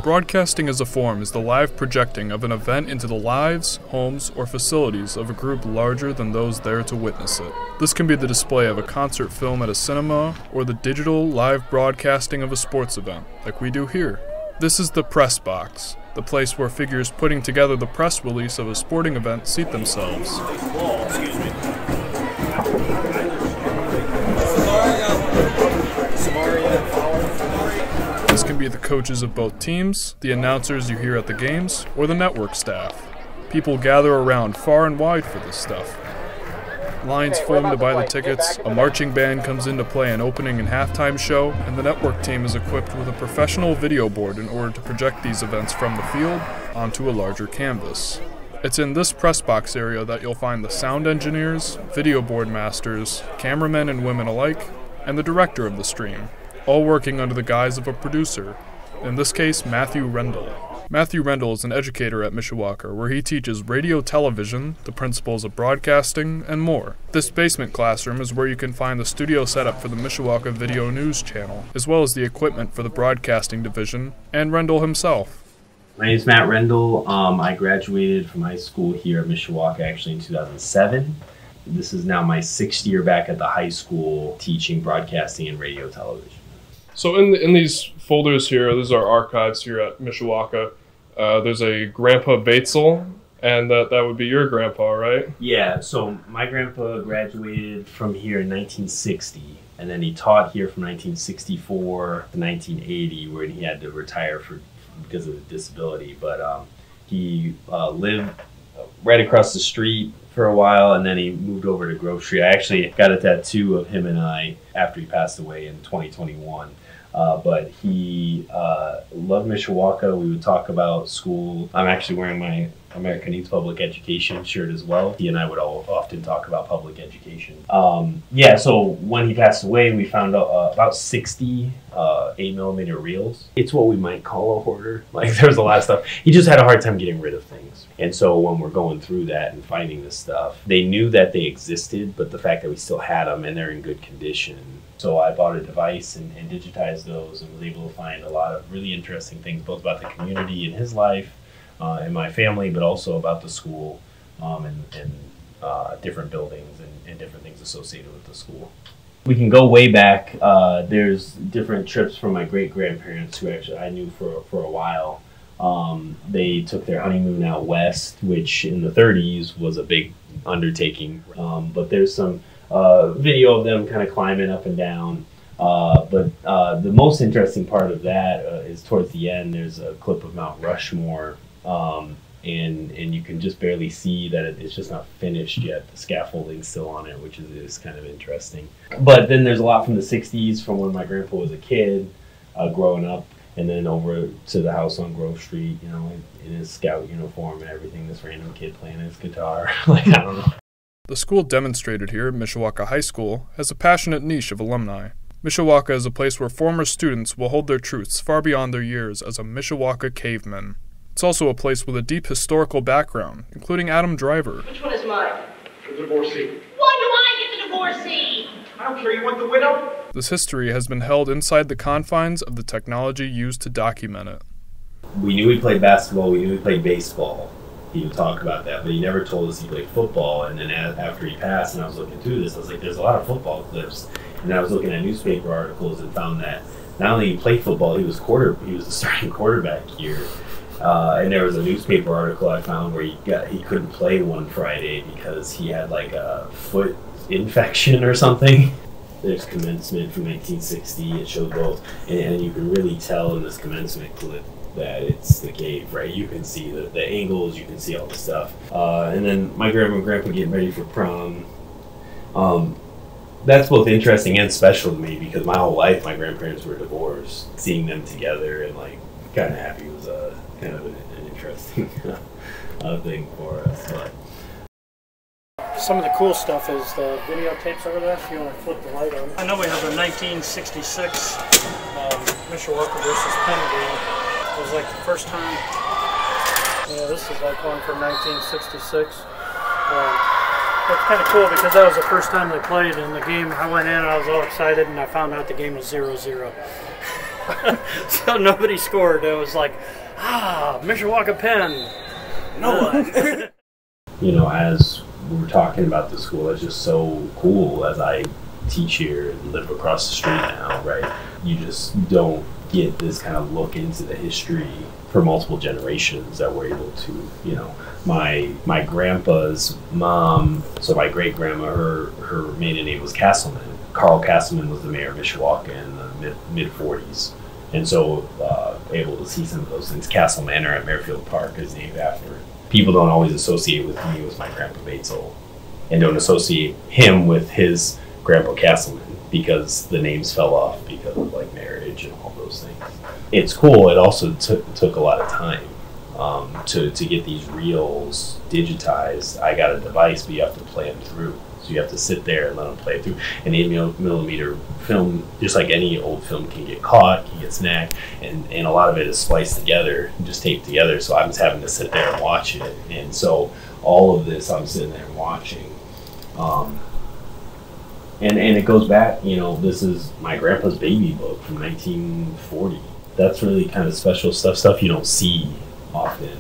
Broadcasting as a form is the live projecting of an event into the lives, homes, or facilities of a group larger than those there to witness it. This can be the display of a concert film at a cinema, or the digital live broadcasting of a sports event, like we do here. This is the press box, the place where figures putting together the press release of a sporting event seat themselves. This can be the coaches of both teams, the announcers you hear at the games, or the network staff. People gather around far and wide for this stuff. Lines form to buy the tickets, a marching band comes in to play an opening and halftime show, and the network team is equipped with a professional video board in order to project these events from the field onto a larger canvas. It's in this press box area that you'll find the sound engineers, video board masters, cameramen and women alike, and the director of the stream, all working under the guise of a producer, in this case Matthew Rendall. Matthew Rendall is an educator at Mishawaka, where he teaches radio television, the principles of broadcasting, and more. This basement classroom is where you can find the studio setup for the Mishawaka Video News channel, as well as the equipment for the broadcasting division, and Rendall himself. My name is Matt Rendall. I graduated from high school here at Mishawaka actually in 2007. This is now my 6th year back at the high school teaching broadcasting and radio television. So in these folders here, these are archives here at Mishawaka. There's a Grandpa Baetsle, and that would be your grandpa, right? Yeah, so my grandpa graduated from here in 1960, and then he taught here from 1964 to 1980, where he had to retire because of the disability. But he lived right across the street for a while, and then he moved over to Grove Street. I actually got a tattoo of him and I after he passed away in 2021. But he loved Mishawaka. We would talk about school. I'm actually wearing my American Needs Public Education shirt as well. He and I would often talk about public education. Yeah, so when he passed away, we found out about 60 8mm reels. It's what we might call a hoarder. Like, there's a lot of stuff. He just had a hard time getting rid of things. And so when we're going through that and finding this stuff, they knew that they existed, but the fact that we still had them and they're in good condition. So I bought a device and digitized those and was able to find a lot of really interesting things, both about the community and his life and my family, but also about the school and different buildings and different things associated with the school. We can go way back. There's different trips from my great-grandparents who actually I knew for a while. They took their honeymoon out west, which in the 30s was a big undertaking. But there's some video of them kind of climbing up and down. But the most interesting part of that is towards the end. There's a clip of Mount Rushmore, and you can just barely see that it's just not finished yet. The scaffolding's still on it, which is kind of interesting. But then there's a lot from the 60s, from when my grandpa was a kid, growing up, and then over to the house on Grove Street, you know, in his scout uniform and everything, this random kid playing his guitar. Like, I don't know. The school demonstrated here at Mishawaka High School has a passionate niche of alumni. Mishawaka is a place where former students will hold their truths far beyond their years as a Mishawaka caveman. It's also a place with a deep historical background, including Adam Driver. Which one is mine? The divorcee. Why do I get the divorcee? I don't care, you want the widow? This history has been held inside the confines of the technology used to document it. We knew he played basketball, we knew he played baseball. He would talk about that, but he never told us he played football. And then after he passed and I was looking through this, I was like, there's a lot of football clips. And then I was looking at newspaper articles and found that not only he played football, he was the starting quarterback here. And there was a newspaper article I found where he couldn't play one Friday because he had like a foot infection or something. There's commencement from 1960. It showed both, and you can really tell in this commencement clip that it's the cave, right? You can see the angles, you can see all the stuff. And then my grandma and grandpa getting ready for prom. That's both interesting and special to me because my whole life my grandparents were divorced. Seeing them together and like kind of happy was kind of an interesting thing for us. But some of the cool stuff is the videotapes over there, if you want to flip the light on. I know we have a 1966 Mishawaka versus Penn game. It was like the first time. Yeah, this is like one from 1966. It's kind of cool because that was the first time they played in the game. I went in and I was all excited and I found out the game was 0-0. So nobody scored. It was like, Mishawaka pen. No one. You know, as we were talking about the school, it's just so cool as I teach here and live across the street now, right? You just don't get this kind of look into the history for multiple generations that we're able to, you know. My grandpa's mom, so my great grandma, her maiden name was Castleman. Carl Castleman was the mayor of Mishawaka in the mid 40s, and so able to see some of those things. Castle Manor at Merrifield Park is named after. People don't always associate with me with my grandpa Baetsle, and don't associate him with his grandpa Castleman because the names fell off because of like marriage and all those things. It's cool. It also took a lot of time to get these reels digitized. I got a device, but you have to play them through. So you have to sit there and let them play through. An 8mm film, just like any old film, can get caught, can get snagged, and a lot of it is spliced together, just taped together. So I was having to sit there and watch it. And so all of this, I'm sitting there watching. And it goes back, you know, this is my grandpa's baby book from 1940. That's really kind of special stuff you don't see often.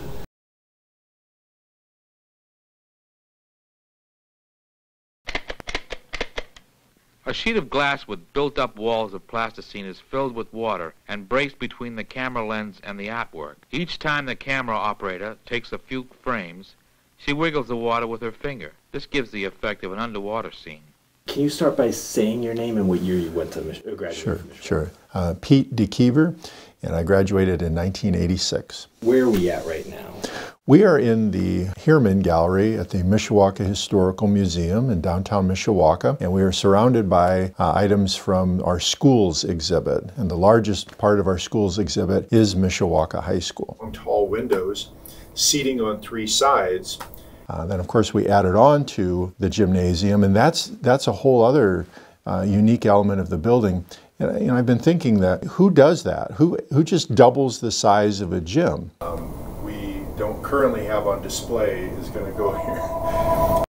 A sheet of glass with built-up walls of plasticine is filled with water and breaks between the camera lens and the artwork. Each time the camera operator takes a few frames, she wiggles the water with her finger. This gives the effect of an underwater scene. Can you start by saying your name and what year you went to graduate? Sure. Pete DeKeever, and I graduated in 1986. Where are we at right now? We are in the Herman Gallery at the Mishawaka Historical Museum in downtown Mishawaka, and we are surrounded by items from our school's exhibit. And the largest part of our school's exhibit is Mishawaka High School. Tall windows, seating on three sides. Then, of course, we added on to the gymnasium, and that's a whole other unique element of the building. And, you know, I've been thinking that who does that? Who just doubles the size of a gym? We don't currently have on display is going to go here.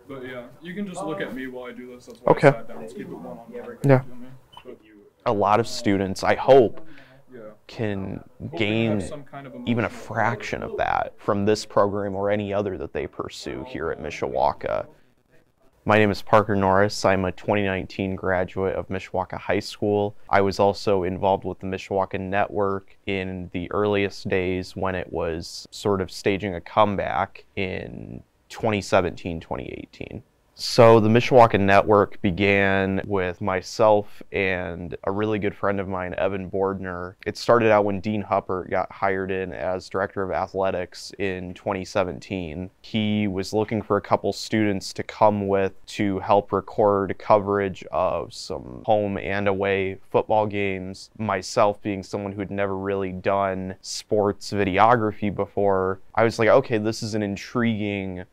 But yeah, you can just look at me while I do this. That's why I sat down. Let's keep it one-on-one. Yeah. A lot of students, I hope, can gain even a fraction of that from this program or any other that they pursue here at Mishawaka. My name is Parker Norris. I'm a 2019 graduate of Mishawaka High School. I was also involved with the Mishawaka Network in the earliest days when it was sort of staging a comeback in 2017, 2018. So the Mishawaka Network began with myself and a really good friend of mine, Evan Bordner. It started out when Dean Huppert got hired in as Director of Athletics in 2017. He was looking for a couple students to come with to help record coverage of some home and away football games. Myself being someone who'd never really done sports videography before, I was like, okay, this is an intriguing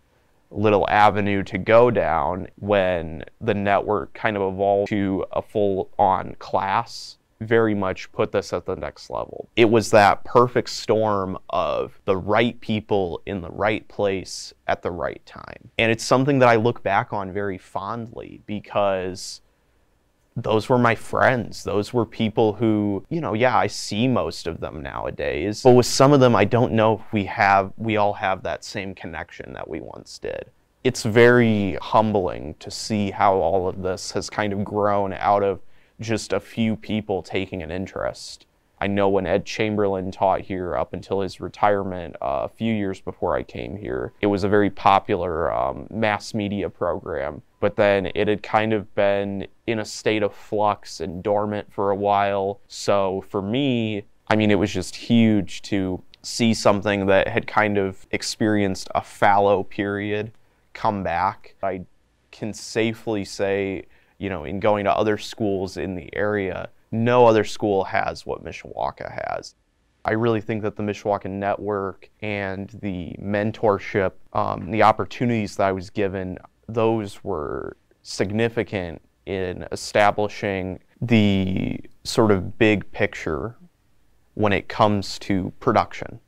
little avenue to go down. When the network kind of evolved to a full-on class, very much put this at the next level. It was that perfect storm of the right people in the right place at the right time. And it's something that I look back on very fondly because those were my friends. Those were people who, you know, yeah, I see most of them nowadays, but with some of them, I don't know if we all have that same connection that we once did. It's very humbling to see how all of this has kind of grown out of just a few people taking an interest. I know when Ed Chamberlain taught here up until his retirement a few years before I came here, it was a very popular mass media program, but then it had kind of been in a state of flux and dormant for a while. So for me, I mean, it was just huge to see something that had kind of experienced a fallow period come back. I can safely say, you know, in going to other schools in the area, no other school has what Mishawaka has. I really think that the Mishawaka Network and the mentorship, the opportunities that I was given, those were significant in establishing the sort of big picture when it comes to production.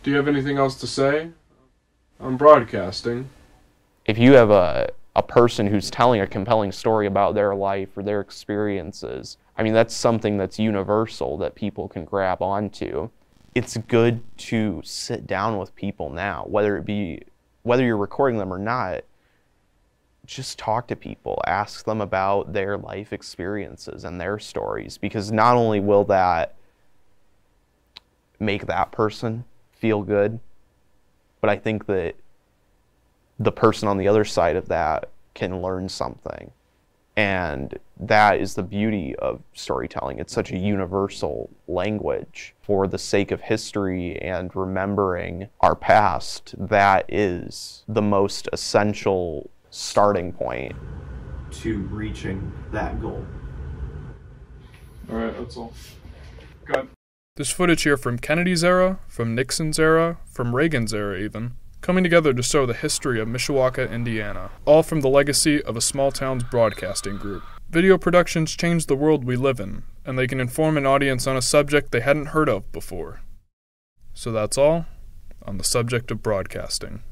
Do you have anything else to say on broadcasting? If you have a a person who's telling a compelling story about their life or their experiences. I mean, that's something that's universal that people can grab onto. It's good to sit down with people now, whether you're recording them or not. Just talk to people, ask them about their life experiences and their stories, because not only will that make that person feel good, but I think that the person on the other side of that can learn something. And that is the beauty of storytelling. It's such a universal language. For the sake of history and remembering our past, that is the most essential starting point to reaching that goal. All right, that's all. Good. There's footage here from Kennedy's era, from Nixon's era, from Reagan's era even, coming together to show the history of Mishawaka, Indiana, all from the legacy of a small town's broadcasting group. Video productions change the world we live in, and they can inform an audience on a subject they hadn't heard of before. So that's all on the subject of broadcasting.